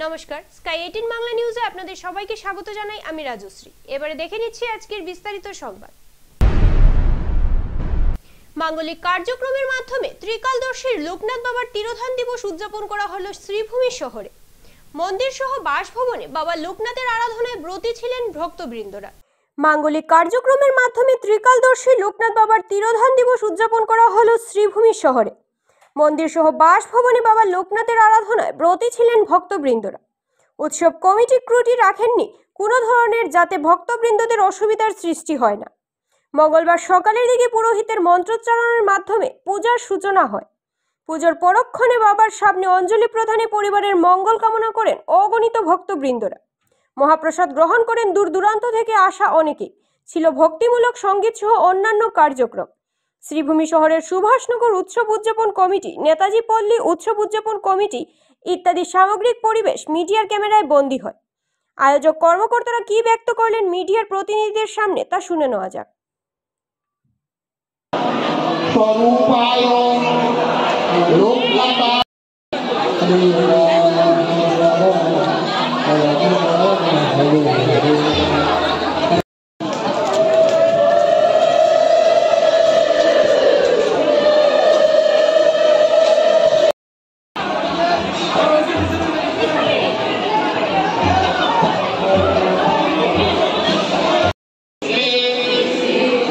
নমস্কার, স্কাই 18 বাংলা নিউজে আপনাদের সবাইকে স্বাগত জানাই। আমি রাজশ্রী। এবারে দেখে নিচ্ছি আজকের বিস্তারিত সংবাদ। মাঙ্গলিক কার্যক্রমের মাধ্যমে ত্রিকালদর্শীর লোকনাথ বাবার তিরোধান দিবস উদযাপন করা হলো শ্রীভূমি শহরে। মন্দির সহ বাসভবনে বাবা লোকনাথের আরাধনায় ব্রতী ছিলেন ভক্তবৃন্দরা। মাঙ্গলিক কার্যক্রমের মাধ্যমে ত্রিকালদর্শী লোকনাথ বাবার তিরোধান দিবস উদযাপন করা হলো শ্রীভূমি শহরে। মন্দির সহ বাসভবনে বাবা লোকনাথের আরাধনায় ব্রতী ছিলেন ভক্তবৃন্দরা। উৎসব কমিটি ত্রুটি রাখেননি কোনো ধরনের, যাতে ভক্তবৃন্দদের অসুবিধার সৃষ্টি হয় না। মঙ্গলবার সকালের দিকে পুরোহিতের মন্ত্রোচ্চারণের মাধ্যমে পূজার সূচনা হয়। পুজোর পরক্ষণে বাবার সামনে অঞ্জলি প্রদানে পরিবারের মঙ্গল কামনা করেন অগণিত ভক্তবৃন্দরা। মহাপ্রসাদ গ্রহণ করেন দূর দূরান্ত থেকে আসা অনেকে। ছিল ভক্তিমূলক সঙ্গীত সহ অন্যান্য কার্যক্রম। শ্রীভূমি শহরের সুভাষনগর উৎসব উদযাপন কমিটি, নেতাজি পল্লী উৎসব উদযাপন কমিটি ইত্যাদি সামগ্রিক পরিবেশ মিডিয়ার ক্যামেরায় বন্দী হয়। আয়োজক কর্মকর্তারা কি ব্যক্ত করলেন মিডিয়ার প্রতিনিধিদের সামনে, তা শুনে নেওয়া যাক।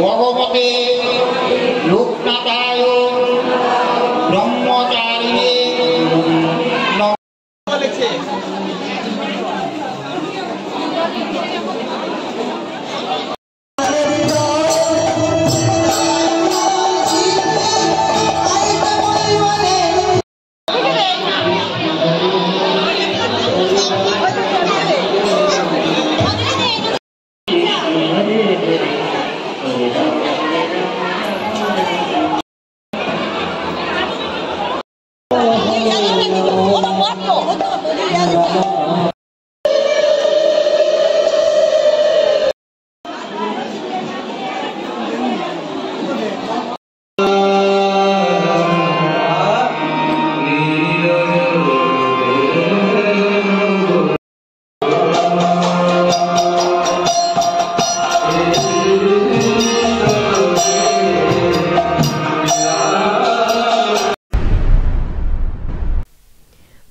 ভগবতে লোকনাথায় ব্রহ্মচারিণে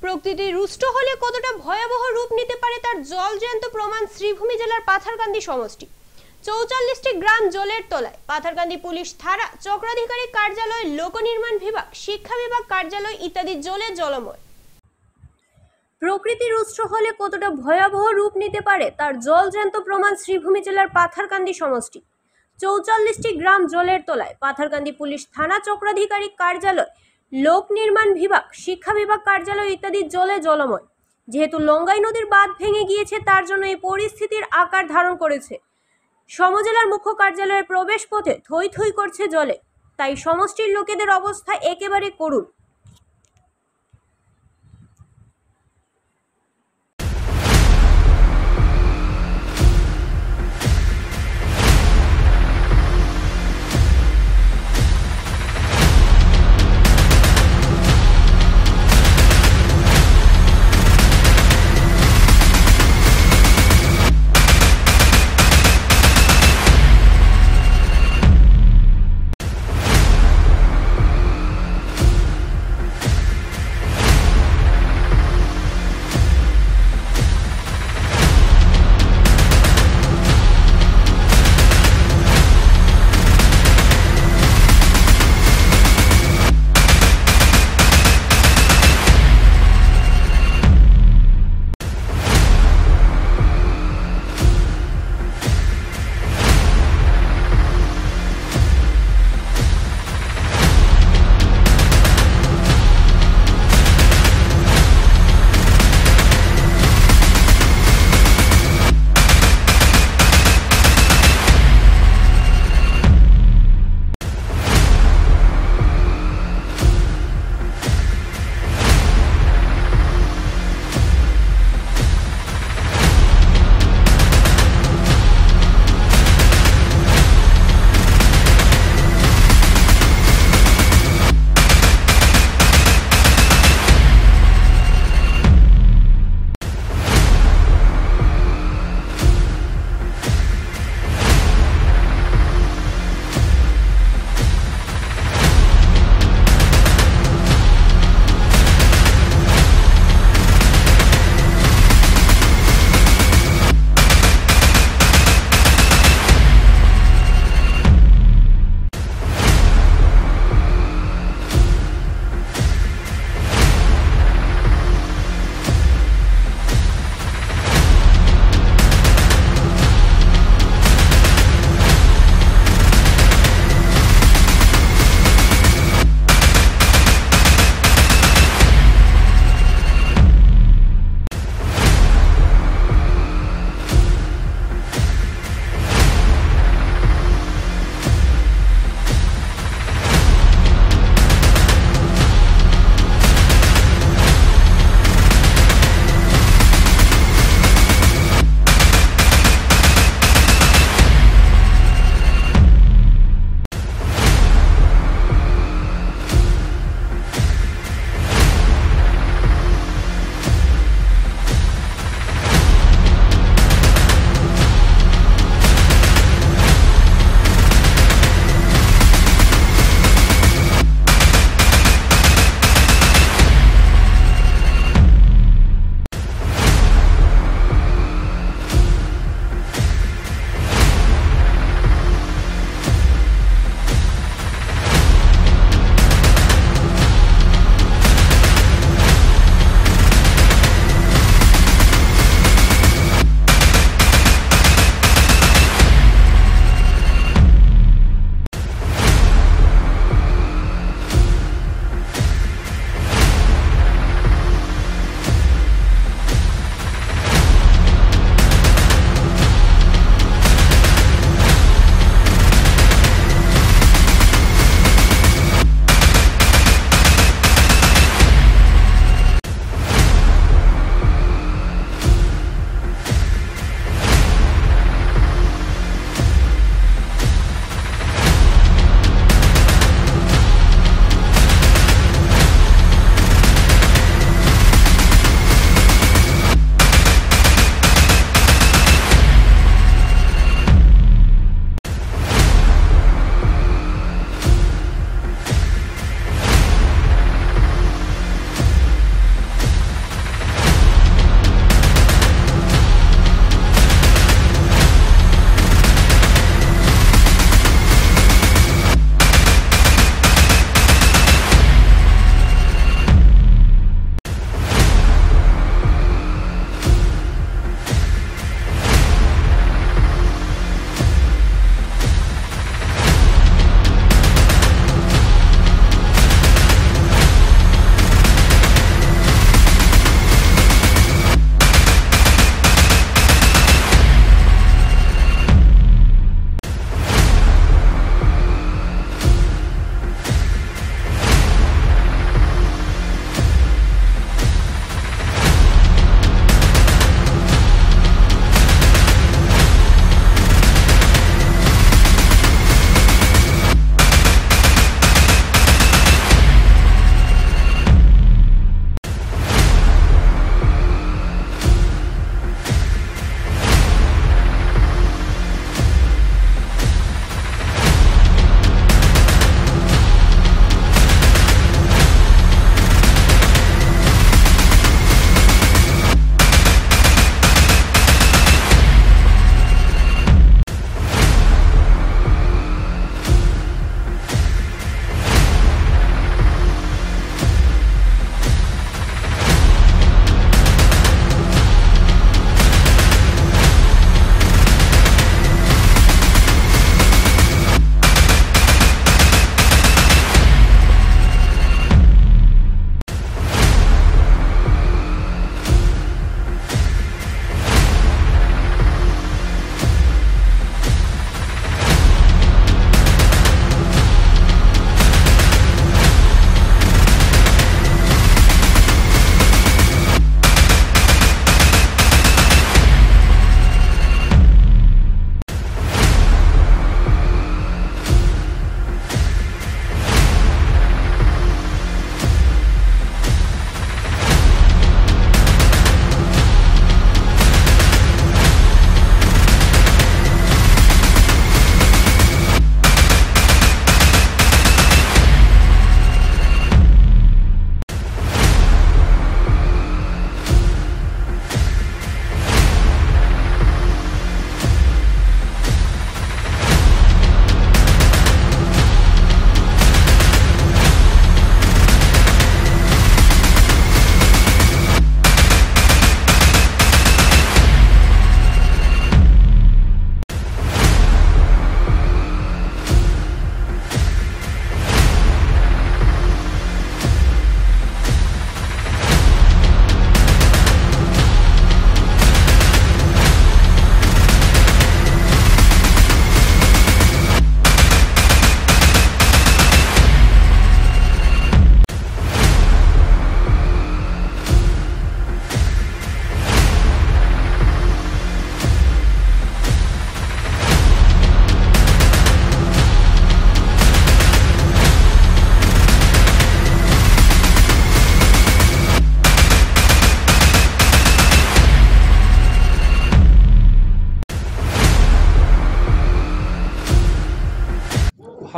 প্রকৃতি রুষ্ট হলে কতটা ভয়াবহ রূপ নিতে পারে তার জলজ্যান্ত প্রমাণ শ্রীভূমি জেলার পাথারকান্দি সমষ্টি। 44টি গ্রাম জলের তলায়। পাথারকান্দি পুলিশ থানা, চক্রাধিকারী কার্যালয়, লোক নির্মাণ বিভাগ, শিক্ষা বিভাগ কার্যালয় ইত্যাদি জলে জলময়। প্রকৃতি রুষ্ট হলে কতটা ভয়াবহ রূপ নিতে পারে তার জলজ্যান্ত প্রমাণ শ্রীভূমি জেলার পাথারকান্দি সমষ্টি। 44টি গ্রাম জলের তলায়। পাথারকান্দি পুলিশ থানা, চক্রাধিকারী কার্যালয়, লোক নির্মাণ বিভাগ, শিক্ষা বিভাগ কার্যালয় ইত্যাদি জলে জলময়। যেহেতু লঙ্গাই নদীর বাঁধ ভেঙে গিয়েছে, তার জন্য এই পরিস্থিতির আকার ধারণ করেছে। সমজেলার মুখ্য কার্যালয়ের প্রবেশ পথে থই থই করছে জলে। তাই সমষ্টির লোকেদের অবস্থা একেবারে করুণ।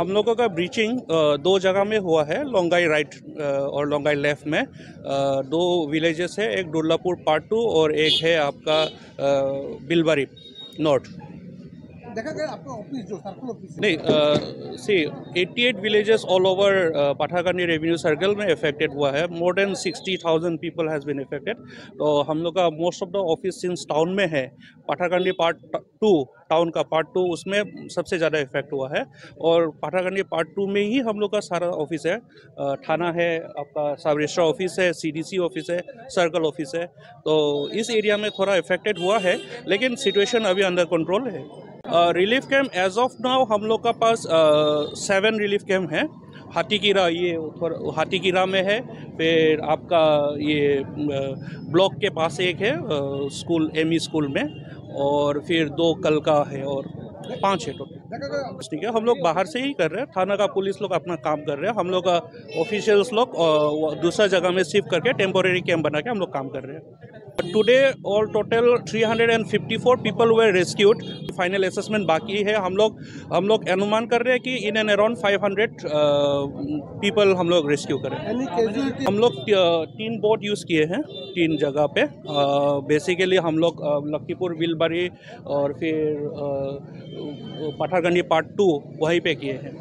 हम लोगों का ब्रीचिंग दो जगह में हुआ है, लोंगाई राइट और लोंगाई लेफ्ट में। दो विलेजेस है, एक दुर्लापुर पार्ट 2 और एक है आपका बिलबारी नॉर्थ। देखा गया आपका ऑफिस जो सर्कल ऑफिस नहीं, see 88 villages all over Patharkandi revenue circle में इफेक्टेड हुआ है। More than 60,000 people has been affected. तो हम लोग का most of the office since town में है, पठारकांडी पार्ट 2 टाउन का पार्ट 2 उसमें सबसे ज़्यादा इफेक्ट हुआ है। और पठारकांडी पार्ट 2 में ही हम लोग का सारा ऑफिस है। थाना है, आपका सब रजिस्ट्रार ऑफिस है, CDC ऑफिस है, सर्कल ऑफिस है। तो इस एरिया में थोड़ा इफेक्टेड हुआ है, लेकिन सिचुएशन अभी अंडर कंट्रोल है। Relief camp as of now हम लोग का पास 7 रिलीफ कैम्प है। हाथीकीरा, ये हाथीकीरा में है, फिर आपका ये ब्लॉक के पास एक है स्कूल, ME स्कूल में, और फिर 2 कल का है और 5 है टोटल। ठीक है, हम लोग बाहर से ही कर रहे हैं, थाना का पुलिस लोग अपना काम कर रहे हैं, हम लोग का ऑफिशियल्स लोग दूसरा जगह में शिफ्ट करके टेम्पोरेरी कैंप बना के हम लोग काम कर रहे हैं। Today all total 354 people were rescued. Final assessment बाकी है। हम लोग अनुमान कर रहे हैं कि इन एंड अराउंड 500 पीपल हम लोग रेस्क्यू करें। हम लोग 3 बोट यूज़ किए हैं 3 जगह पे। बेसिकली हम लोग लखीपुर, बिलबारी और फिर पठारकांडी पार्ट 2 वहीं पे किए हैं।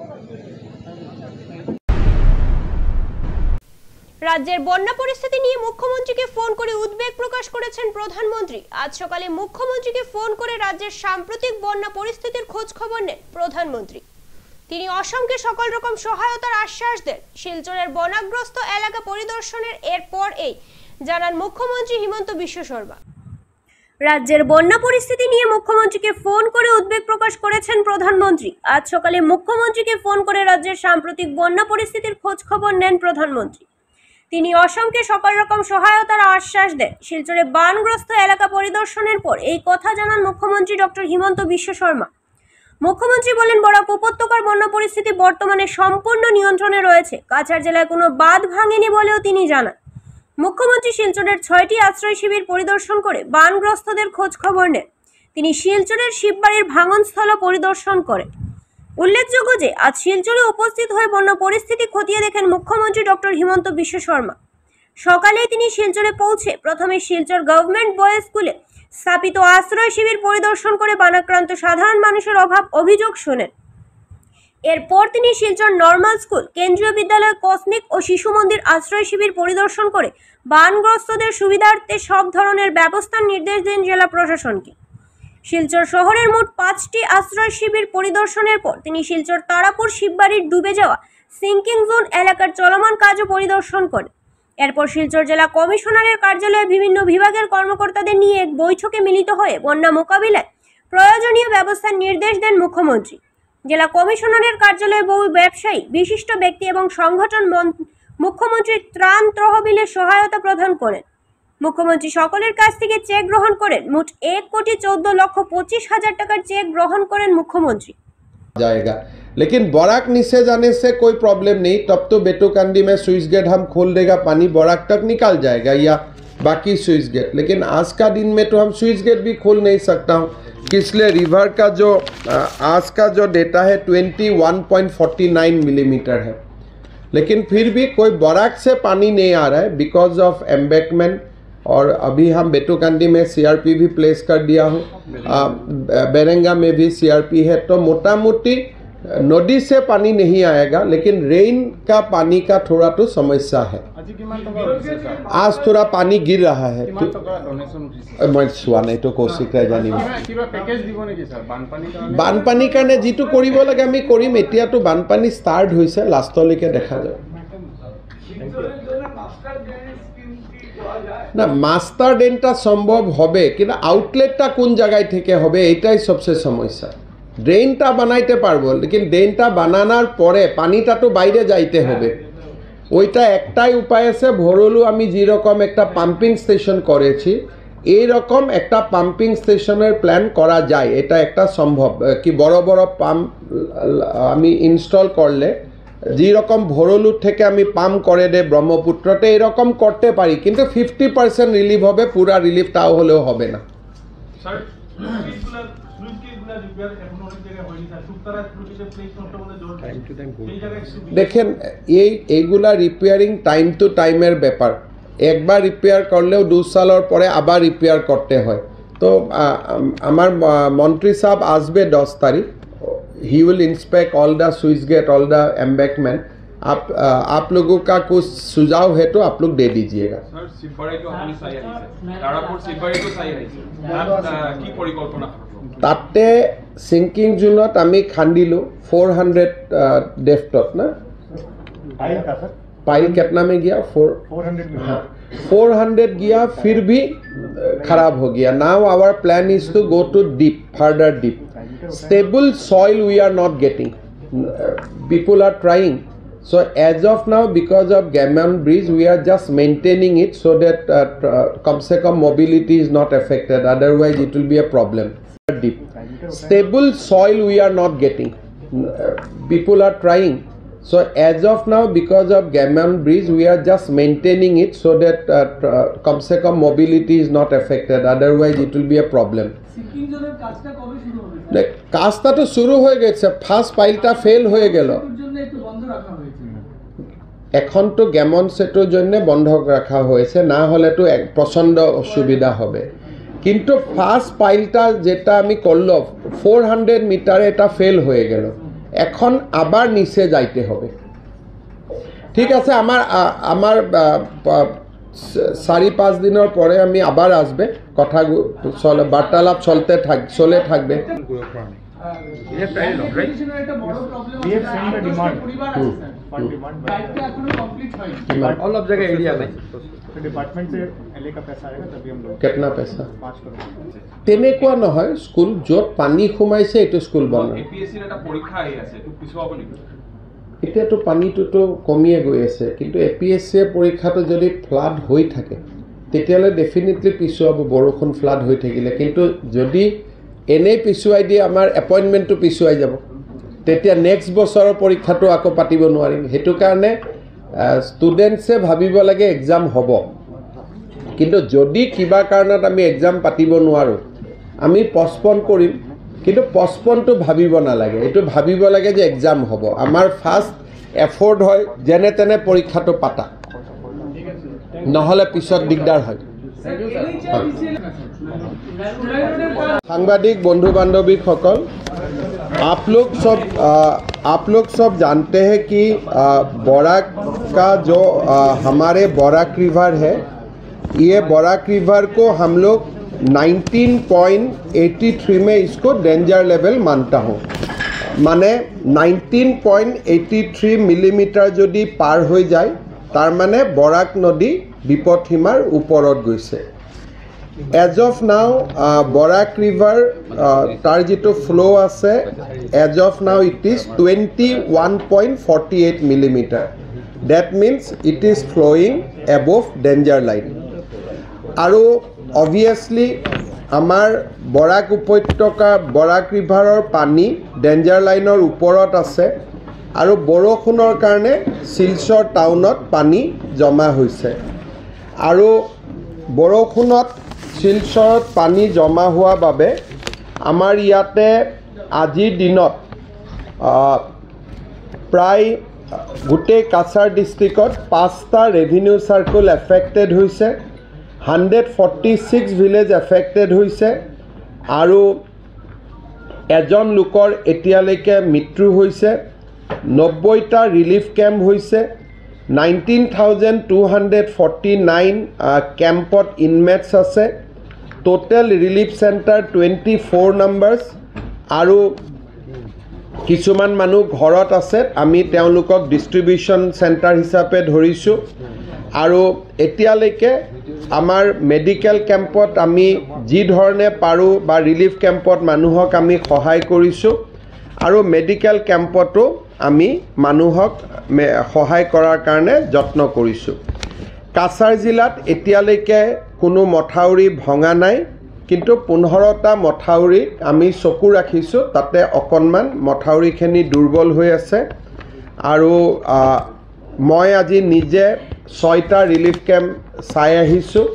রাজ্যের বন্যা পরিস্থিতি নিয়ে মুখ্যমন্ত্রীকে ফোন করে উদ্বেগ প্রকাশ করেছেন প্রধানমন্ত্রী। আজ সকালে মুখ্যমন্ত্রীকে ফোন করে রাজ্যের সাম্প্রতিক বন্যা পরিস্থিতির খোঁজ খবর নেন প্রধানমন্ত্রী। তিনি অসমকে সকল রকম সহায়তার আশ্বাস দেন। শিলচরের বন্যাগ্রস্ত এলাকা পরিদর্শনের এরপর এই জানান মুখ্যমন্ত্রী হিমন্ত বিশ্ব শর্মা। রাজ্যের বন্যা পরিস্থিতি নিয়ে মুখ্যমন্ত্রীকে ফোন করে উদ্বেগ প্রকাশ করেছেন প্রধানমন্ত্রী। আজ সকালে মুখ্যমন্ত্রীকে ফোন করে রাজ্যের সাম্প্রতিক বন্যা পরিস্থিতির খোঁজ খবর নেন প্রধানমন্ত্রী। তিনি অসমকে সকল রকম সহায়তার আশ্বাস দেন। শিলচরে বানগ্রস্ত এলাকা পরিদর্শনের পর এই কথা জানান মুখ্যমন্ত্রী ডক্টর হিমন্ত বিশ্ব শর্মা। মুখ্যমন্ত্রী বলেন, বরাক উপত্যকার বন্যা পরিস্থিতি বর্তমানে সম্পূর্ণ নিয়ন্ত্রণে রয়েছে। কাছাড় জেলায় কোনো বাঁধ ভাঙেনি বলেও তিনি জানান। মুখ্যমন্ত্রী শিলচরের 6টি আশ্রয় শিবির পরিদর্শন করে বানগ্রস্তদের খোঁজ খবর নেন। তিনি শিলচরের শিববাড়ির ভাঙনস্থল পরিদর্শন করেন। উল্লেখযোগ্য যে আজ শিলচরে উপস্থিত হয়ে বন্যা পরিস্থিতি খতিয়ে দেখেন মুখ্যমন্ত্রী ডক্টর হিমন্ত বিশ্ব শর্মা। সকালেই তিনি শিলচরে পৌঁছে প্রথমে শিলচর গভর্নমেন্ট বয়েজ স্কুলে স্থাপিত আশ্রয় শিবির পরিদর্শন করে বানাক্রান্ত সাধারণ মানুষের অভিযোগ শোনেন। এরপর তিনি শিলচর নর্মাল স্কুল, কেন্দ্রীয় বিদ্যালয়, কসমিক ও শিশু মন্দির আশ্রয় শিবির পরিদর্শন করে বানগ্রস্তদের সুবিধার্থে সব ধরনের ব্যবস্থার নির্দেশ দেন জেলা প্রশাসনকে। শিলচর শহরের মোট 5টি আশ্রয় শিবির পরিদর্শনের পর তিনি শিলচর তারাপুর শিববাড়ির ডুবে যাওয়া সিঙ্কিং জোন এলাকার চলমান কাজও পরিদর্শন করেন। এরপর শিলচর জেলা কমিশনারের কার্যালয়ে বিভিন্ন বিভাগের কর্মকর্তাদের নিয়ে এক বৈঠকে মিলিত হয়ে বন্যা মোকাবিলায় প্রয়োজনীয় ব্যবস্থার নির্দেশ দেন মুখ্যমন্ত্রী। জেলা কমিশনারের কার্যালয়ে বহু ব্যবসায়ী, বিশিষ্ট ব্যক্তি এবং সংগঠন মুখ্যমন্ত্রীর ত্রাণ তহবিলে সহায়তা প্রদান করেন। মুখ্যমন্ত্রী সকলের কাছ থেকে চেক গ্রহণ করেন। মোট 1,14,25,000 টাকার চেক গ্রহণ করেন মুখ্যমন্ত্রী। जाएगा, लेकिन बराक नीचे जाने से कोई प्रॉब्लम नहीं। तब तो बेटोकांडी में स्विच गेट हम खोल देगा, पानी बराक तक निकाल जाएगा या बाकी स्विच गेट। लेकिन आज का दिन में तो हम स्विच गेट भी खोल नहीं सकता हूँ, इसलिए रिवर का जो आज का जो डेटा है 21.49 मिलीमीटर है। लेकिन फिर भी कोई बराक से पानी नहीं आ रहा है बिकॉज ऑफ एम्बैंकमेंट। और अभी हम बेटोकांडी में CRP भी प्लेस कर दिया हूँ, बेरेंगा में भी CRP है। तो मोटा मोटी नदी से पानी नहीं आएगा, लेकिन रेन का पानी का थोड़ा तो समस्या है। आज थोड़ा पानी गिर रहा है। मैं चुआ नहीं तो कौशिक जानी बानपानी कारण जी কৰিব লাগে আমি কৰিম। এতিয়াতো বানপানী ষ্টাৰ্ট হৈছে, লাষ্টলৈকে দেখা যায় না। মাস্টার ড্রেনটা সম্ভব হবে, কিন্তু আউটলেটটা কোন জায়গায় থেকে হবে এটাই সবচেয়ে সমস্যা। ড্রেনটা বানাইতে পারবো, লেকিন ড্রেনটা বানানোর পরে পানিটা তো বাইরে যাইতে হবে। ওইটা একটাই উপায় আছে, ভরলু আমি যেরকম একটা পাম্পিং স্টেশন করেছি এইরকম একটা পাম্পিং স্টেশনের প্ল্যান করা যায়। এটা একটা সম্ভব কি বড় বড় পাম্প আমি ইনস্টল করলে যেরকম ভরলুর থেকে আমি পাম্প করে দে ব্রহ্মপুত্রতে এরকম করতে পারি, কিন্তু 50% রিলিফ হবে, পুরা রিলিফ তাও হলেও হবে না। দেখেন এইগুলা রিপেয়ারিং টাইম টু টাইমের ব্যাপার, একবার রিপেয়ার করলেও 2 সালের পরে আবার রিপেয়ার করতে হয়। তো আমার মন্ত্রী সাহেব আসবে 10 তারিখ, he will inspect all the switch gate, all the embankment. आप लोगों का कुछ सुझाव है तो आप लोग दे दीजिएगा। सर सिलबारी तो अपनी सही है सर, तारापुर सिलबारी तो सही है आप की परिकल्पना ताते सिंकिंग जूनत आमी खांडिलो 400 डेफ्टत ना पाइल का सर पाइल कितना में गया 400 में। हाँ 400 गया, फिर भी खराब हो गया। Now our plan is to go to deep, further deep. Stable soil we are not getting. People are trying. So as of now, because of Gammon Bridge, we are just maintaining it so that kam se kam mobility is not affected. Otherwise, it will be a problem. Deep. Stable soil we are not getting. People are trying. So as of now, because of Gammon Bridge, we are just maintaining it so that kam se kam mobility is not affected. Otherwise, it will be a problem. কাজটা তো শুরু হয়ে গেছে, first পাইলটা fail হয়ে গেল, এখন তো Gammon সেটের জন্য বন্ধ রাখা হয়েছে, না হলে তো প্রচণ্ড অসুবিধা হবে। কিন্তু ফার্স্ট পাইলটা যেটা আমি করলো 400 মিটারে এটা ফেল হয়ে গেল, এখন আবার নিচে যাইতে হবে। ঠিক আছে, আমার 4-5 দিনের পরে আমি আবার আসবে, কথা চলে, বার্তালাপ চলে থাকবে। ऑल ऑफ जगह एरिया में डिपार्टमेंट से एलए का पैसा आएगा तभी हम लोग कितना पैसा 5 करोड़ তেনেকুৱা নহয়, স্কুল য'ত পানী সোমাইছে এইটো স্কুল বনায়। এপিএসসিৰ এটা পৰীক্ষা আহি আছে, এইটো পিছুৱাব নেকি? এতিয়াতো পানীটোতো কমিয়ে গৈ আছে, কিন্তু APSC পৰীক্ষাটো যদি ফ্লাড হৈ থাকে তেতিয়াহ'লে ডেফিনেটলি পিছুৱাব, বৰষুণ ফ্লাড হৈ থাকিলে। কিন্তু যদি এনেই পিছুৱাই দিয়ে আমাৰ এপইণ্টমেণ্টটো পিছুৱাই যাব, তেতিয়া নেক্সট বছৰৰ পৰীক্ষাটো আকৌ পাতিব নোৱাৰিম। সেইটো কাৰণে ষ্টুডেণ্টছে ভাবিব লাগে এক্সাম হ'ব, কিন্তু যদি কিবা কাৰণত আমি এক্সাম পাতিব নোৱাৰোঁ আমি পষ্টপন কৰিম, কিন্তু পষ্টপনটো ভাবিব নালাগে, এইটো ভাবিব লাগে যে এক্সাম হ'ব। আমাৰ ফাৰ্ষ্ট এফৰ্ট হয় যেনে তেনে পৰীক্ষাটো পাতা, নহ'লে পিছত দিগদাৰ হয়। সাংবাদিক বন্ধু বান্ধवीসকল, आप लोग सब जानते हैं कि बराक का जो हमारे बराक रिवर है, ये बराक रिवर को हम लोग 19.83 में इसको डेंजर लेवल मानता हूँ। माने 19.83 मिलीमीटर यदि पार हो जाए तार माने बराक नदी विपदसीमार ऊपरत गइছে। As of now Barak river तार जितो फ्लो आछे, as of now it is 21.48 millimetre. That means it is flowing above danger line. আৰু অবভিয়াছলি আমাৰ বৰাক উপত্যকা বৰাক ৰিভাৰৰ পানী ডেঞ্জাৰ লাইনৰ ওপৰত আছে, আৰু বৰষুণৰ কাৰণে শিলচৰ টাউনত পানী জমা হৈছে। আৰু বৰষুণত শিলচৰত পানী জমা হোৱা বাবে আমাৰ ইয়াতে আজিৰ দিনত প্ৰায় গোটেই কাছাৰ ডিষ্ট্ৰিক্টত 5টা ৰেভিনিউ চাৰ্কুল এফেক্টেড হৈছে, 146 ভিলেজ এফেক্টেড হৈছে, আৰু এজন লোকৰ এতিয়ালৈকে মৃত্যু হৈছে। 90টা ৰিলিফ কেম্প হৈছে, 19,249 কেম্পত ইনমেটছ আছে, টোটেল ৰিলিফ চেণ্টাৰ 24 নাম্বাৰ্ছ, আৰু কিছুমান মানুহ ঘৰত আছে, আমি তেওঁলোকক ডিষ্ট্ৰিবিউশ্যন চেণ্টাৰ হিচাপে ধৰিছোঁ। আৰু এতিয়ালৈকে আমাৰ মেডিকেল কেম্পত আমি যি ধৰণে পাৰোঁ বা ৰিলিফ কেম্পত মানুহক আমি সহায় কৰিছোঁ, আৰু মেডিকেল কেম্পতো আমি মানুহক সহায় কৰাৰ কাৰণে যত্ন কৰিছোঁ। কাছাৰ জিলাত এতিয়ালৈকে কোনো মথাউৰি ভঙা নাই, কিন্তু 15টা মথাউৰিত আমি চকু ৰাখিছোঁ, তাতে অকণমান মথাউৰিখিনি দুৰ্বল হৈ আছে। আৰু মই আজি নিজে 6টা ৰিলিফ কেম্প চাই আহিছোঁ,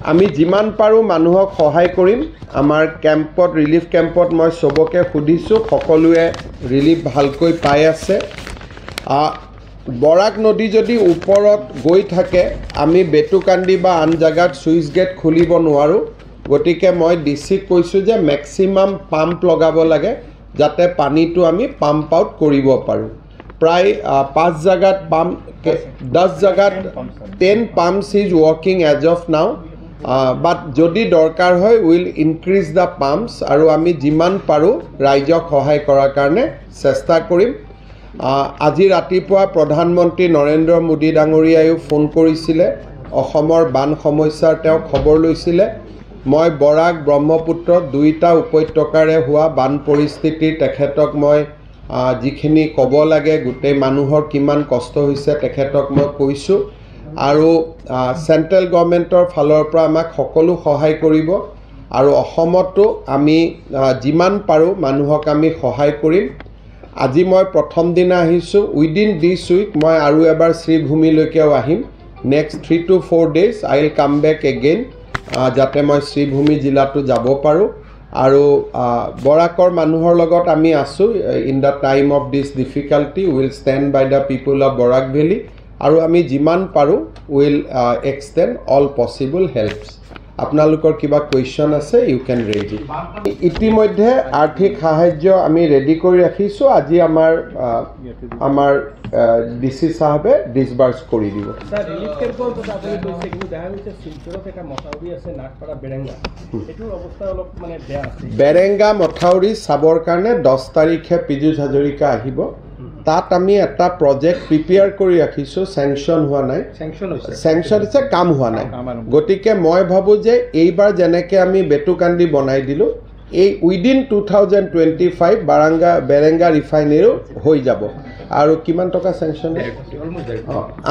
আমি যিমান পাৰোঁ মানুহক সহায় কৰিম। আমাৰ কেম্পত ৰিলিফ কেম্পত মই চবকে সুধিছোঁ, সকলোৱে ৰিলিফ ভালকৈ পাই আছে। বৰাক নদী যদি ওপৰত গৈ থাকে আমি বেটুকান্দি বা আন জেগাত চুইচ গেট খুলিব নোৱাৰোঁ। গতিকে মই ডিচিক কৈছোঁ যে মেক্সিমাম পাম্প লগাব লাগে যাতে পানীটো আমি পাম্প আউট কৰিব পাৰোঁ। প্ৰায় 5 জেগাত পাম্প 10 জেগাত 10 pumps is working as of নাও। বাট যদি দৰকাৰ হয় উইল ইনক্ৰিজ দ্য পাম্পছ আৰু আমি যিমান পাৰোঁ ৰাইজক সহায় কৰাৰ কাৰণে চেষ্টা কৰিম। আজি ৰাতিপুৱা প্ৰধানমন্ত্ৰী নৰেন্দ্ৰ মোদী ডাঙৰীয়ায়ো ফোন কৰিছিলে, অসমৰ বান সমস্যাৰ তেওঁ খবৰ লৈছিলে। মই বৰাক ব্ৰহ্মপুত্ৰ দুয়োটা উপত্যকাৰে হোৱা বান পৰিস্থিতিৰ তেখেতক মই যিখিনি ক'ব লাগে, গোটেই মানুহৰ কিমান কষ্ট হৈছে তেখেতক মই কৈছোঁ। আৰু চেণ্ট্ৰেল গভৰ্ণমেণ্টৰ ফালৰ পৰা আমাক সকলো সহায় কৰিব আৰু অসমতো আমি যিমান পাৰোঁ মানুহক আমি সহায় কৰিম। আজি মই প্ৰথম দিনা আহিছোঁ, উইদিন দিছ উইক মই আৰু এবাৰ শ্ৰীভূমিলৈকেও আহিম। Next 3 to 4 days I will come back again, যাতে মই শ্ৰীভূমি জিলাটো যাব পাৰোঁ। আৰু বৰাকৰ মানুহৰ লগত আমি আছোঁ। In the time of this difficulty will stand by the people of Barak valley আৰু আমি যিমান পাৰোঁ will extend all possible helps. আপোনালোকৰ কিবা কুৱেশ্যন আছে ইউ কেন ৰেজ ইট। ইতিমধ্যে আৰ্থিক সাহায্য আমি ৰেডি কৰি ৰাখিছোঁ। আজি আমাৰ ডিচি চাহাবে ডিছবাৰ্চ কৰি দিব। বেৰেংগা মথাউৰি চাবৰ কাৰণে 10 তাৰিখে পীযুষ হাজৰিকা আহিব। তাত আমি এটা প্ৰজেক্ট প্ৰিপেয়াৰ কৰি ৰাখিছোঁ, চেংচন হোৱা নাই। চেংচন হৈছে, কাম হোৱা নাই। গতিকে মই ভাবোঁ যে এইবাৰ যেনেকৈ আমি বেটুকান্দি বনাই দিলোঁ, এই উইদিন 2025 বেৰেংগা ৰিফাইনেৰীও হৈ যাব। আৰু কিমান টকা চেংচন?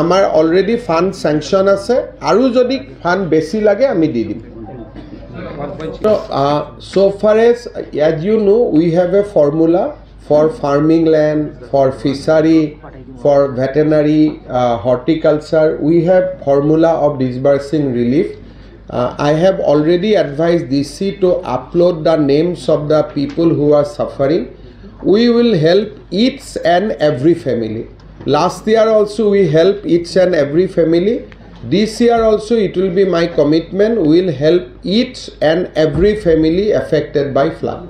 আমাৰ অলৰেডি ফাণ্ড চেংচন আছে, আৰু যদি ফাণ্ড বেছি লাগে আমি দি দিম। So far as you know, we have a formula for farming land, for fishery, for veterinary, horticulture. We have formula of disbursing relief. I have already advised DC to upload the names of the people who are suffering. We will help each and every family. Last year also we helped each and every family. This year also it will be my commitment. We will help each and every family affected by flood.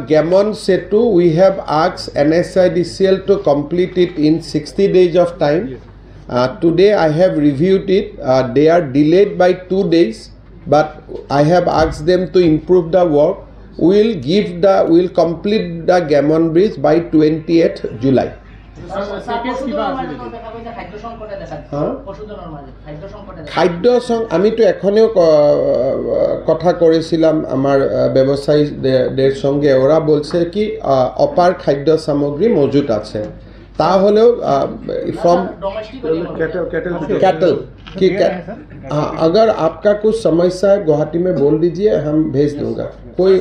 Gamon Setu, we have asked NSIDCL to complete it in 60 days of time. Today I have reviewed it. They are delayed by 2 days, but I have asked them to improve the work. We will complete the Gamon Bridge by 28th July. খাদ্য আমিতো এখনেও কথা করেছিলাম আমার ব্যবসায়ীদের সঙ্গে। ওরা বলছে কি অপার খাদ্য সামগ্রী মজুদ আছে। তাহলেও फ्रॉम कैटल कि अगर आपका कुछ समस्या है गुवाहाटी में बोल दीजिए, हम भेज दूंगा। कोई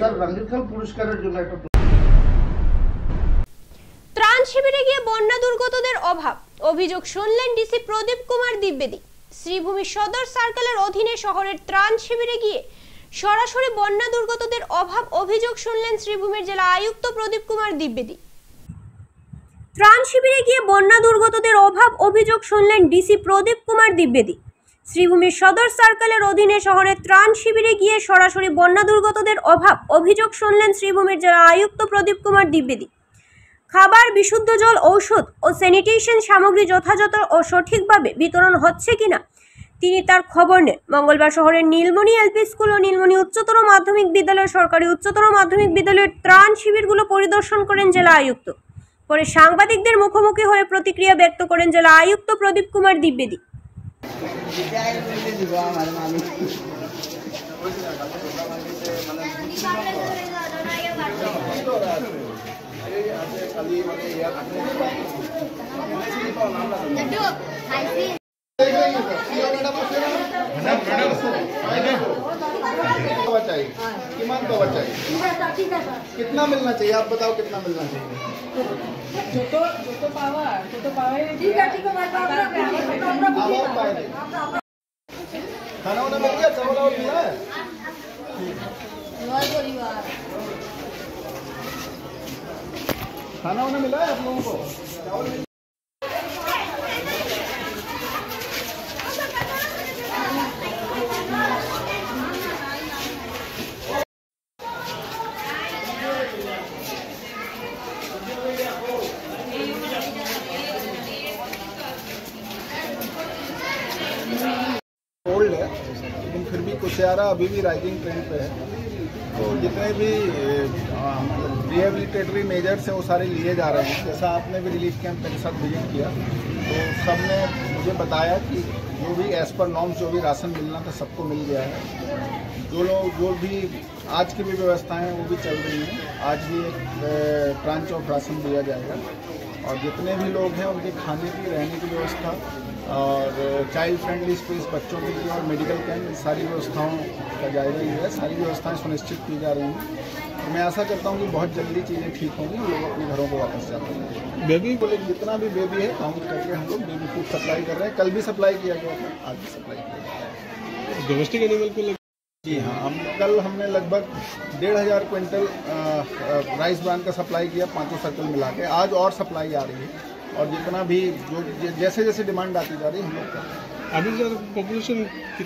ত্রাণ শিবিরে গিয়ে বন্যা দুর্গতদের অভাব অভিযোগ শুনলেন ডিসি প্রদীপ কুমার দ্বিবেদী। শ্রীভূমি সদর সার্কেলের অধীনে শহরের ত্রাণ শিবিরে গিয়ে সরাসরি বন্যা দুর্গতদের অভাব অভিযোগ শুনলেন শ্রীভূমির জেলা আয়ুক্ত প্রদীপ কুমার দ্বিবেদী। ত্রাণ শিবিরে গিয়ে বন্যা দুর্গতদের অভাব অভিযোগ শুনলেন ডিসি প্রদীপ কুমার দ্বিবেদী। শ্রীভূমির সদর সার্কেলের অধীনে শহরের ত্রাণ শিবিরে গিয়ে সরাসরি বন্যা দুর্গতদের অভাব অভিযোগ শুনলেন শ্রীভূমির জেলা আয়ুক্ত প্রদীপ কুমার দ্বিবেদী। খাবার, বিশুদ্ধ জল, ঔষধ ও স্যানিটেশন সামগ্রী যথাযথ ও সঠিকভাবে বিতরণ হচ্ছে কিনা তিনি তার খবর নেন। মঙ্গলবার শহরের নীলমণি এলপি স্কুল ও নীলমণি উচ্চতর মাধ্যমিক বিদ্যালয়, সরকারি উচ্চতর মাধ্যমিক বিদ্যালয়ের ত্রাণ শিবিরগুলো পরিদর্শন করেন জেলা আয়ুক্ত। পরে সাংবাদিকদের মুখোমুখি হয়ে প্রতিক্রিয়া ব্যক্ত করেন জেলা আয়ুক্ত প্রদীপ কুমার দ্বিবেদী। कितना मिलना चाहिए आप बताओ, कितना मिलना चाहिए? ठीक है खाना वाना मिल गया, चावल वावल मिला है? खाना वाना मिला है आप लोगों को? चावल मिल ओल्ड है, लेकिन फिर भी कुशियारा अभी भी राइजिंग ट्रेंड पे है। तो जितने भी मतलब रिहेबिलिटेटरी मेजर्स हैं वो सारे लिए जा रहे हैं। जैसा आपने भी रिलीफ कैंप मेरे साथ विजिट किया तो सब ने मुझे बताया कि जो भी एज़ पर नॉर्म्स जो भी राशन मिलना था सबको मिल गया है। जो भी आज की भी व्यवस्थाएं हैं वो भी चल रही हैं। आज भी एक ट्रांच ऑफ राशन दिया जाएगा और जितने भी लोग हैं उनके खाने की रहने की व्यवस्था और चाइल्ड फ्रेंडली स्पेस बच्चों के लिए और मेडिकल कैंप सारी व्यवस्थाओं का जायजा लिया है। सारी व्यवस्थाएं सुनिश्चित की जा रही हैं तो मैं आशा करता हूं कि बहुत जल्दी चीज़ें ठीक होंगी, लोग अपने घरों को वापस जा पाएंगे। बेबी को जितना भी बेबी है काउंट करके हम लोग बेबी फूड सप्लाई कर रहे हैं। कल भी सप्लाई किया गया था, आज भी सप्लाई किया गया है। डोमेस्टिक एनिमल को जी हाँ, कल हमने लगभग 1,500 क्विंटल राइस ब्रांड का सप्लाई किया, 5 सर्कल मिला के। आज और सप्लाई आ रही है और जितना भी जो जैसे जैसे डिमांड आती जा रही है हम लोग करते हैं। अभी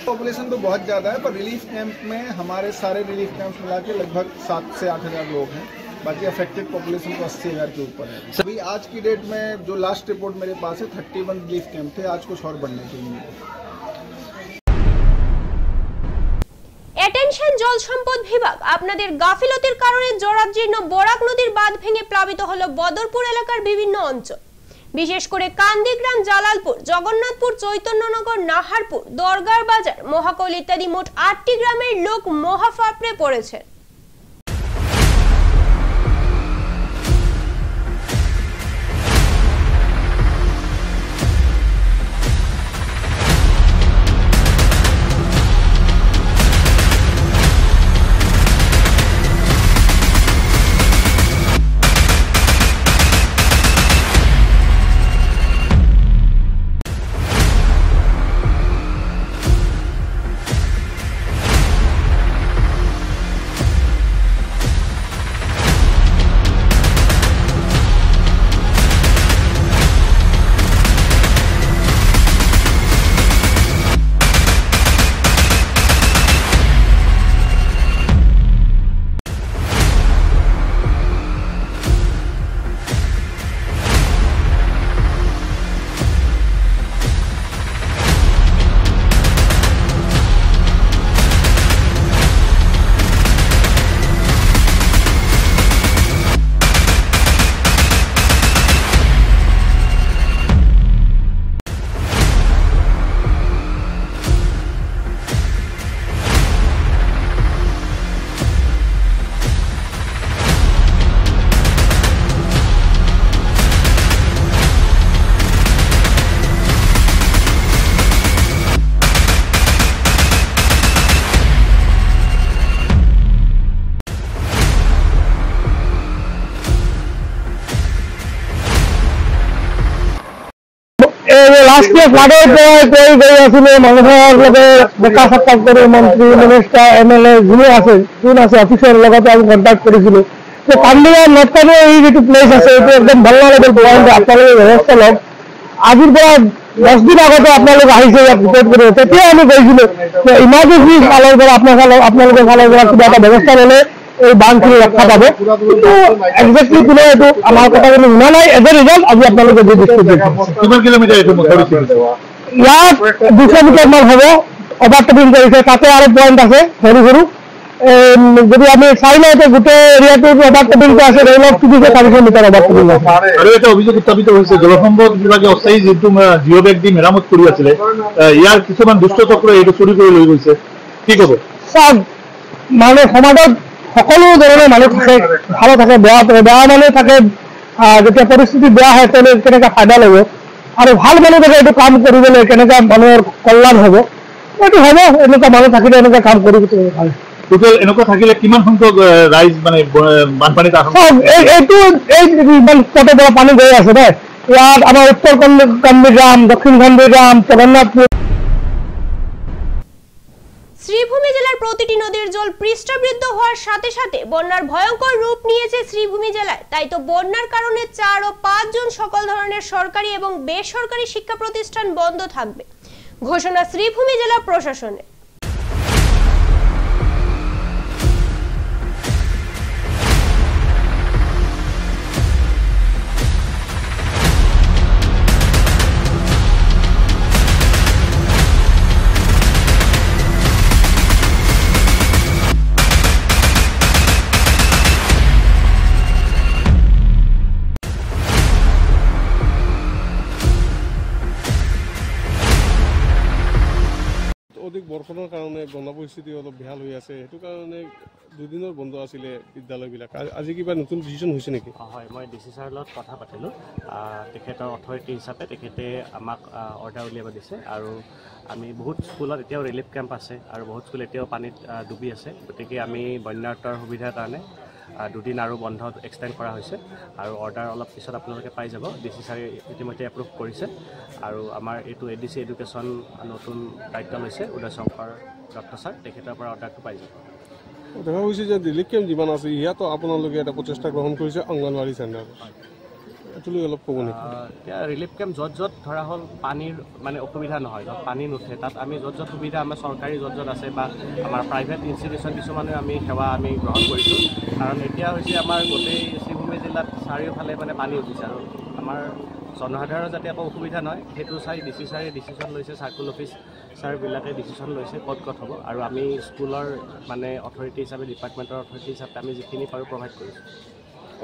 पॉपुलेशन तो बहुत ज़्यादा है, पर रिलीफ कैंप में हमारे सारे रिलीफ कैंप्स मिला के लगभग 7 से 8,000 लोग हैं। बाकी अफेक्टेड पॉपुलेशन तो 80,000 के ऊपर है। अभी आज की डेट में जो लास्ट रिपोर्ट मेरे पास है 31 रिलीफ कैंप थे, आज कुछ और बढ़ने चाहिए। অ্যাটেনশন জল সম্পদ বিভাগ আপনাদের গাফিলতির কারণে জরাজীর্ণ বরাক নদীর বাঁধ ভেঙে প্লাবিত হলো বদরপুর এলাকার বিভিন্ন অঞ্চল। বিশেষ করে কান্দিগ্রাম, জালালপুর, জগন্নাথপুর, চৈতন্যনগর, নাহারপুর, দরগার বাজার, মহাকল ইত্যাদি মোট 8টি গ্রামের লোক মহাফাপড়ে পড়েছে। রাষ্ট্রীয় ফ্লাডের কই গই আসলে মানুষের লগে দেখা সাক্ষাৎ করে মন্ত্রী, মিনিস্টার, এমএলএ যিনি আছে অফিসের লগত আমি কন্ট্যাক্ট করেছিল। তো কান্দিয়া নর্থ কান্দিয়া এই যেটু প্লেস আছে এটা একদম ভালনারেবল পয়েন্ট, আপনাদের ব্যবস্থা লওক। আজির পৰা 10 দিন আগতে আপোনালোক আহিছে ইয়াত ৰিপৰ্ট কৰিব, তেতিয়া আমি কৈছিলো যে ইমাৰ্জেঞ্চি ফালৰ পৰা আপোনালোকৰ ফালৰ পৰা কিবা এটা ব্যৱস্থা ল'লে এই বানখিনি ৰক্ষা পাব। কিন্তু একজেক্টলি কোনে এইটো আমাৰ কথাখিনি শুনা নাই। এজ এ ৰিজাল্ট আজি আপোনালোকে যি দৃশ্য দেখিছে। কিমান কিলোমিটাৰ এইটো ইয়াত 200 মিটাৰ মান হ'ব। অভাৰটেকিং কৰিছে, তাতে আৰু পইণ্ট আছে সৰু সৰু। যদি আমি চাই লওঁ তো গোটেই এৰিয়াটো অভাৰটেকিংটো আছে, ধৰি লওক 300-400 মিটাৰ অভাৰটেকিং আছে। আৰু এটা অভিযোগ উত্থাপিত হৈছে জলসম্পদ বিভাগে অস্থায়ী যিটো জিঅ' বেগ দি মেৰামত কৰি আছিলে, ইয়াৰ কিছুমান দুষ্ট চক্ৰই এইটো চুৰি কৰি লৈ গৈছে, কি ক'ব? চাওক, মানে সমাজত সকলো ধৰণৰ মানুহ থাকে, ভালো থাকে, বেয়া মানুহ থাকে। যেতিয়া পৰিস্থিতি বেয়া হয় তেওঁলোকে কেনেকৈ ফাইদা ল'ব আৰু ভাল মানুহ থাকে এইটো কাম কৰিবলৈ কেনেকৈ মানুহৰ কল্যাণ হ'ব, এইটো হ'ব। এনেকুৱা মানুহ থাকিলে এনেকুৱা কাম কৰিব পাৰে। টোটেল এনেকুৱা থাকিলে কিমান সংখ্যক ৰাইজ মানে বানপানীত এইটো এই স্পটৰ পৰা পানী গৈ আছে ন। ইয়াত আমাৰ উত্তৰ কান্দিগ্ৰাম, দক্ষিণ কান্দিগ্ৰাম, জগন্নাথপুৰ শ্রীভূমি জেলার প্রতিটি নদীর জল পৃষ্ঠবৃদ্ধ হওয়ার সাথে সাথে বন্যার ভয়ঙ্কর রূপ নিয়েছে শ্রীভূমি জেলায়। তাই তো বন্যার কারণে 4 ও 5 জুন সকল ধরনের সরকারি এবং বেসরকারি শিক্ষা প্রতিষ্ঠান বন্ধ থাকবে, ঘোষণা শ্রীভূমি জেলা প্রশাসনের। অধিক বৰ্ষণৰ কাৰণে বন্ধ পৰিস্থিতি অলপ বেহাল হৈ আছে, সেইটো কাৰণে দুদিনৰ বন্ধ আছিলে বিদ্যালয়বিলাক। আজি কিবা নতুন ডিচিশ্যন হৈছে নেকি? হয়, মই ডিচি ছাৰৰ লগত কথা পাতিলোঁ। তেখেতৰ অথৰিটি হিচাপে তেখেতে আমাক অৰ্ডাৰ উলিয়াব দিছে আৰু আমি বহুত স্কুলত এতিয়াও ৰিলিফ কেম্প আছে আৰু বহুত স্কুল এতিয়াও পানীত ডুবি আছে। গতিকে আমি বন্যাৰ্তৰ সুবিধাৰ কাৰণে 2 দিন আৰু বন্ধ এক্সটেণ্ড কৰা হৈছে আৰু অৰ্ডাৰ অলপ পিছত আপোনালোকে পাই যাব। ডিচি ছাৰে ইতিমধ্যে এপ্ৰুভ কৰিছে আৰু আমাৰ এইটো ADC এডুকেশ্যন নতুন দায়িত্ব লৈছে উদয় শংকৰ দত্ত ছাৰ, তেখেতৰ পৰা অৰ্ডাৰটো পাই যাব। দেখা গৈছে যে ৰিলিফ কেম্প যিমান আছে ইয়াতো আপোনালোকে এটা প্ৰচেষ্টা গ্ৰহণ কৰিছে অংগনবাড়ী চেণ্টাৰ, এইটো লৈ অলপ ক'ব নেকি? এতিয়া ৰিলিফ কেম্প য'ত য'ত ধৰা হ'ল পানীৰ মানে অসুবিধা নহয়, য'ত পানী নুঠে তাত আমি য'ত য'ত সুবিধা আমাৰ চৰকাৰী য'ত য'ত আছে বা আমাৰ প্ৰাইভেট ইনষ্টিটিউশ্যন কিছুমানে আমি সেৱা আমি গ্ৰহণ কৰিছোঁ। কাৰণ এতিয়া হৈছে আমাৰ গোটেই শ্ৰীভূমি জিলাত চাৰিওফালে মানে পানী উঠিছে আৰু আমাৰ জনসাধাৰণৰ যাতে একো অসুবিধা নহয় সেইটো চাই ডিচি ছাৰে ডিচিশ্যন লৈছে, চাৰ্কুল অফিচ ছাৰবিলাকে ডিচিশ্যন লৈছে ক'ত ক'ত হ'ব আৰু আমি স্কুলৰ মানে অথৰিটি হিচাপে ডিপাৰ্টমেণ্টৰ অথৰিটি হিচাপে আমি যিখিনি পাৰোঁ প্ৰভাইড কৰিছোঁ।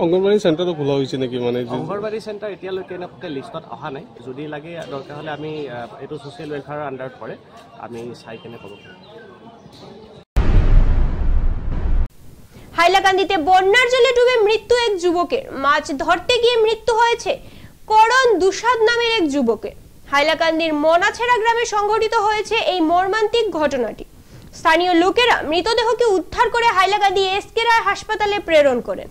অংগনবাড়ী চেণ্টাৰো খোলা হৈছে নেকি? মানে অংগনবাড়ী চেণ্টাৰ এতিয়ালৈকে এনেকুৱাকৈ লিষ্টত অহা নাই, যদি লাগে দৰকাৰ হ'লে আমি এইটো ছ'চিয়েল ৱেলফেয়াৰৰ আণ্ডাৰত পৰে, আমি চাই কেনে ক'ব পাৰিম। হাইলাকান্দিতে বন্যার জলে ডুবে মৃত্যু এক যুবকের। মাছ ধরতে গিয়ে মৃত্যু হয়েছে করণ দুসাদ নামের এক যুবকের। হাইলাকান্দির মনাছেড়া গ্রামে সংঘটিত হয়েছে এই মর্মান্তিক ঘটনাটি। স্থানীয় লোকেরা মৃতদেহকে উদ্ধার করে হাইলাকান্দি SK রায় হাসপাতালে প্রেরণ করেন।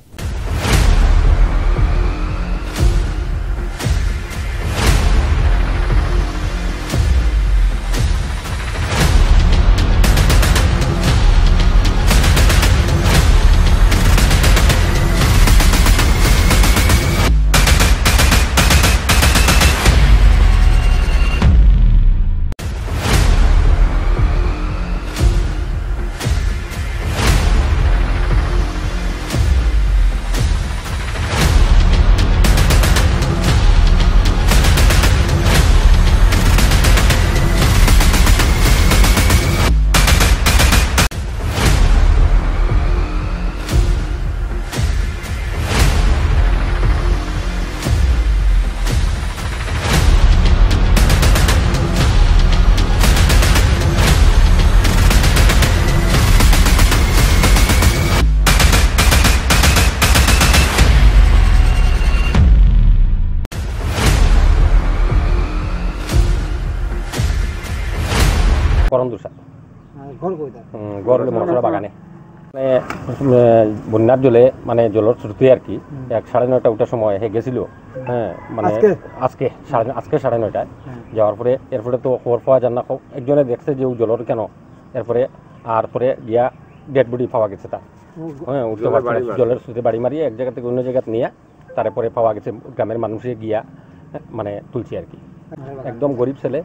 করণ দুসাদ গড় মনসরা বাগানে বন্যার জলে মানে জলের স্রোতে আর কি 9:30 ওঠার সময় হে গেছিল। হ্যাঁ, মানে আজকে 9:30 যাওয়ার পরে এরপরে তো খবর পাওয়া যান না, একজনে দেখছে যে জলের কেন, এরপরে আর পরে গিয়া ডেড বডি পাওয়া গেছে তার। হ্যাঁ, উঠতে পারছে জলের স্রোতে বাড়ি মারিয়ে এক জায়গা থেকে অন্য জায়গায় নিয়ে তারপরে পাওয়া গেছে। গ্রামের মানুষে গিয়া মানে তুলছে আর কি। একদম গরিব ছেলে,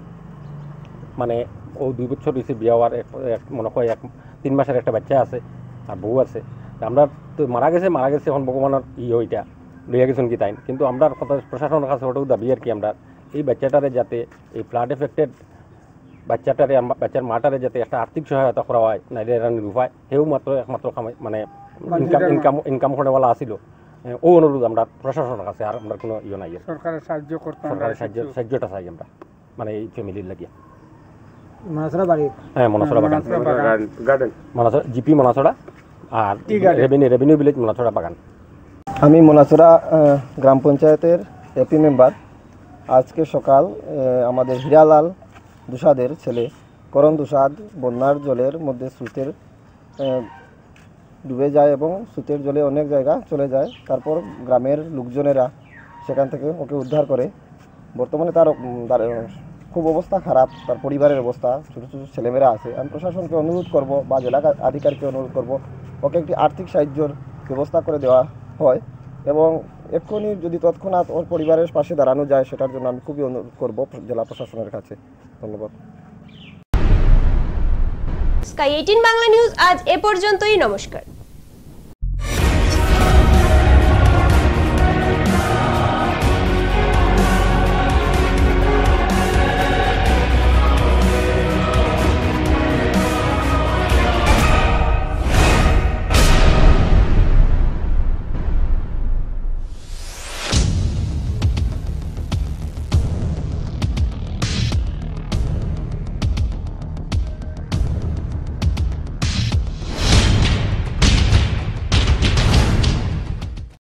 মানে ও 2 বছর হয়েছে বিয়া হওয়ার, মনে হয় 3 মাসের একটা বাচ্চা আছে আর বউ আছে। আমরা তো মারা গেছে এখন ভগবানের ওইটা লইয়া গেছেন কি তাই, কিন্তু আমরা কথা প্রশাসনের কাছে ওটাও দাবি আর কি, আমরা এই বাচ্চাটারে যাতে এই ফ্লাড এফেক্টেড বাচ্চাটারে বাচ্চার মাটারে যাতে একটা আর্থিক সহায়তা করা হয়, নাইলে এরা নিরুপায়, সেও একমাত্র মানে ইনকাম করেওয়ালা আসিল। ও অনুরোধ আমরা প্রশাসনের কাছে, আর আমরা কোনো নাই, সরকারের সাহায্য করতে, সরকারের সাহায্যটা চাই আমরা, মানে এই ফ্যামিলির লাগিয়া। মনাছড়া বাড়ি, হ্যাঁ মনাছড়া বাগান, মনাছড়া জিপি মনাছড়া আর রেভিনিউ ভিলেজ মনাছড়া বাগান। আমি মনাছড়া গ্রাম পঞ্চায়েতের এপি মেম্বার। আজকে সকাল আমাদের হীরালাল দুসাদের ছেলে করণ দুসাদ বন্যার জলের মধ্যে স্রোতের ডুবে যায় এবং স্রোতের জলে অনেক জায়গা চলে যায়। তারপর গ্রামের লোকজনেরা সেখান থেকে ওকে উদ্ধার করে। বর্তমানে তার খুব অবস্থা খারাপ, তার পরিবারের অবস্থা, ছোটো ছোটো ছেলেমেয়েরা আছে। আমি প্রশাসনকে অনুরোধ করব বা জেলা আধিকারিককে অনুরোধ করব ওকে একটি আর্থিক সাহায্যের ব্যবস্থা করে দেওয়া হয় এবং এক্ষুনি যদি তৎক্ষণাৎ ওর পরিবারের পাশে দাঁড়ানো যায় সেটার জন্য আমি খুবই অনুরোধ করব জেলা প্রশাসনের কাছে। ধন্যবাদ। স্কাই 18 বাংলা নিউজ আজ এ পর্যন্তই। নমস্কার।